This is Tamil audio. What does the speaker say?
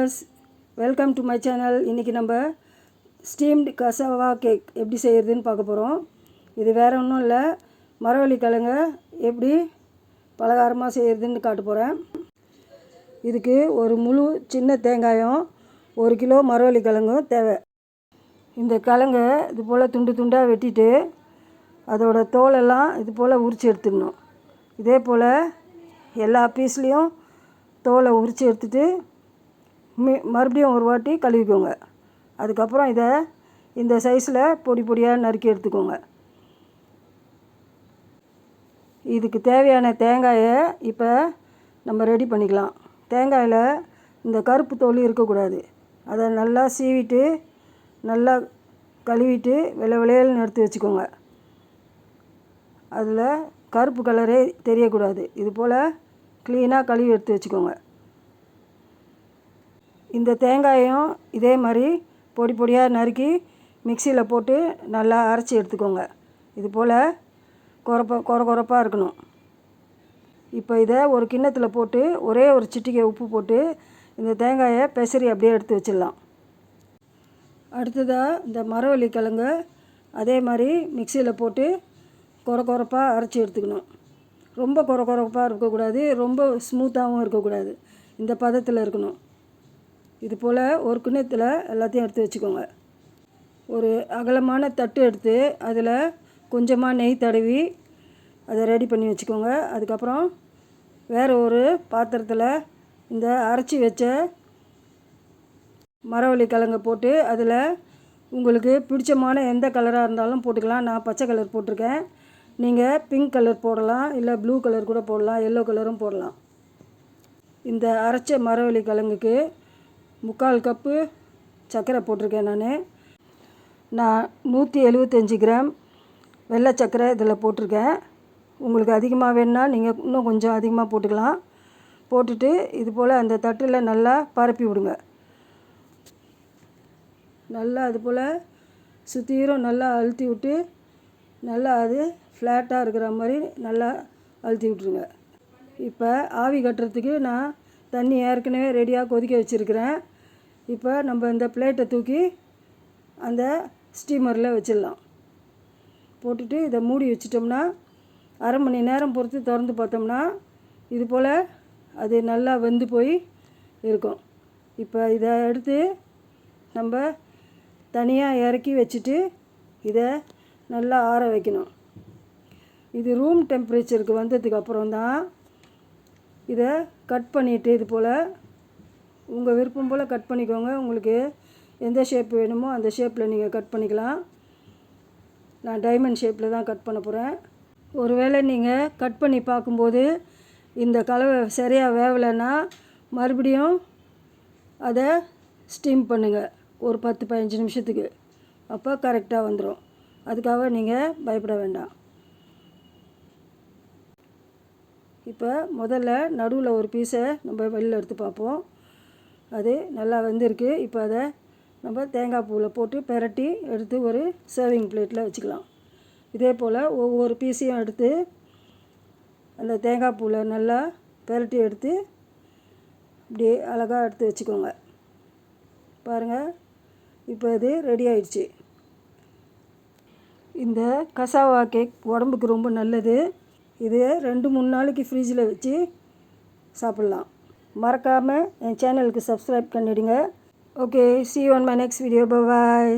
Viewers, welcome to my channel. இன்றைக்கி நம்ம ஸ்டீம்டு கசாவா கேக் எப்படி செய்கிறதுன்னு பார்க்க போகிறோம். இது வேறு ஒன்றும் இல்லை, மரவள்ளி கிழங்கு எப்படி பலகாரமாக செய்கிறதுன்னு காட்ட போகிறேன். இதுக்கு ஒரு முழு சின்ன தேங்காயும் 1 கிலோ மரவள்ளி கிழங்கும் தேவை. இந்த கிழங்கு இது போல் துண்டு துண்டாக வெட்டிட்டு அதோட தோலெல்லாம் இது போல் உரித்து எடுத்துடணும். இதே போல் எல்லா பீஸ்லேயும் தோலை உரித்து எடுத்துட்டு மறுபடியும் ஒரு வாட்டி கழுவிக்கோங்க. அதுக்கப்புறம் இதை இந்த சைஸில் பொடி பொடியாக நறுக்கி எடுத்துக்கோங்க. இதுக்கு தேவையான தேங்காயை இப்போ நம்ம ரெடி பண்ணிக்கலாம். தேங்காயில் இந்த கருப்பு தோல் இருக்கக்கூடாது. அதை நல்லா சீவிட்டு நல்லா கழுவிட்டு வெள்ளை வெள்ளையல்னு எடுத்து வச்சுக்கோங்க. அதில் கருப்பு கலரே தெரியக்கூடாது. இது போல் க்ளீனாக கழுவி எடுத்து வச்சுக்கோங்க. இந்த தேங்காயையும் இதே மாதிரி பொடி பொடியாக நறுக்கி மிக்சியில் போட்டு நல்லா அரைச்சி எடுத்துக்கோங்க. இது போல் கொரப்பாக இருக்கணும். இப்போ இதை ஒரு கிண்ணத்தில் போட்டு ஒரே ஒரு சிட்டிகை உப்பு போட்டு இந்த தேங்காயை பெசரி அப்படியே எடுத்து வச்சிடலாம். அடுத்ததாக இந்த மரவள்ளி கிழங்கு அதே மாதிரி மிக்சியில் போட்டு கொரப்பாக அரைச்சி எடுத்துக்கணும். ரொம்ப கொரப்பாக இருக்கக்கூடாது, ரொம்ப ஸ்மூத்தாகவும் இருக்கக்கூடாது. இந்த பதத்தில் இருக்கணும். இது போல் ஒரு கிண்ணத்தில் எல்லாத்தையும் எடுத்து வச்சுக்கோங்க. ஒரு அகலமான தட்டு எடுத்து அதில் கொஞ்சமாக நெய் தடவி அதை ரெடி பண்ணி வச்சுக்கோங்க. அதுக்கப்புறம் வேறு ஒரு பாத்திரத்தில் இந்த அரைச்சி வச்ச மரவள்ளி கிழங்கை போட்டு அதில் உங்களுக்கு பிடிச்சமான எந்த கலராக இருந்தாலும் போட்டுக்கலாம். நான் பச்சை கலர் போட்டிருக்கேன். நீங்கள் பிங்க் கலர் போடலாம், இல்லை ப்ளூ கலர் கூட போடலாம், எல்லோ கலரும் போடலாம். இந்த அரைச்ச மரவள்ளி கிழங்குக்கு 3/4 கப்பு சர்க்கரை போட்டிருக்கேன். நான் 175 கிராம் வெள்ளை சர்க்கரை இதில் போட்டிருக்கேன். உங்களுக்கு அதிகமாக வேணுன்னா நீங்கள் இன்னும் கொஞ்சம் அதிகமாக போட்டுக்கலாம். போட்டுட்டு இது போல் அந்த தட்டில் நல்லா பரப்பி விடுங்க. நல்லா அது போல் சுற்றிரும் நல்லா அழுத்தி விட்டு நல்லா அது ஃப்ளாட்டாக இருக்கிற மாதிரி நல்லா அழுத்தி விட்ருங்க. இப்போ ஆவி கட்டுறதுக்கு நான் தண்ணி ஏற்கனவே ரெடியாக கொதிக்க வச்சுருக்கிறேன். இப்போ நம்ம இந்த பிளேட்டை தூக்கி அந்த ஸ்டீமரில் வச்சிடலாம். போட்டுட்டு இதை மூடி வச்சிட்டோம்னா அரை மணி நேரம் பொறுத்து திறந்து பார்த்தோம்னா இது போல் அது நல்லா வெந்து போய் இருக்கும். இப்போ இதை எடுத்து நம்ம தனியாக இறக்கி வச்சுட்டு இதை நல்லா ஆற வைக்கணும். இது ரூம் டெம்பரேச்சருக்கு வந்ததுக்கு அப்புறம் தான் இதை கட் பண்ணிவிட்டு இது போல் உங்கள் விருப்பம் போல் கட் பண்ணிக்கோங்க. உங்களுக்கு எந்த ஷேப் வேணுமோ அந்த ஷேப்பில் நீங்கள் கட் பண்ணிக்கலாம். நான் டைமண்ட் ஷேப்பில் தான் கட் பண்ண போகிறேன். ஒருவேளை நீங்கள் கட் பண்ணி பார்க்கும்போது இந்த கலவை சரியாக வேவலைன்னா மறுபடியும் அதை ஸ்டீம் பண்ணுங்கள் ஒரு 10-15 நிமிஷத்துக்கு. அப்போ கரெக்டாக வந்துடும். அதுக்காக நீங்கள் பயப்பட வேண்டாம். இப்போ முதல்ல நடுவில் ஒரு பீஸை நம்ம வெளியில் எடுத்து பார்ப்போம். அது நல்லா வெந்திருக்கு. இப்போ அதை நம்ம தேங்காய் பூவில் போட்டு பெரட்டி எடுத்து ஒரு சர்விங் பிளேட்டில் வச்சுக்கலாம். இதே போல் ஒவ்வொரு பீஸையும் எடுத்து அந்த தேங்காய் பூவில் நல்லா பெரட்டி எடுத்து இப்படி அழகாக எடுத்து வச்சுக்கோங்க. பாருங்கள், இப்போ இது ரெடி ஆயிடுச்சு. இந்த கசாவா கேக் உடம்புக்கு ரொம்ப நல்லது. இது 2-3 நாளைக்கு ஃப்ரிட்ஜில் வச்சு சாப்பிட்லாம். மறக்காமல் என் சேனலுக்கு சப்ஸ்கிரைப் பண்ணிவிடுங்க. Okay, see you on my next video. Bye bye.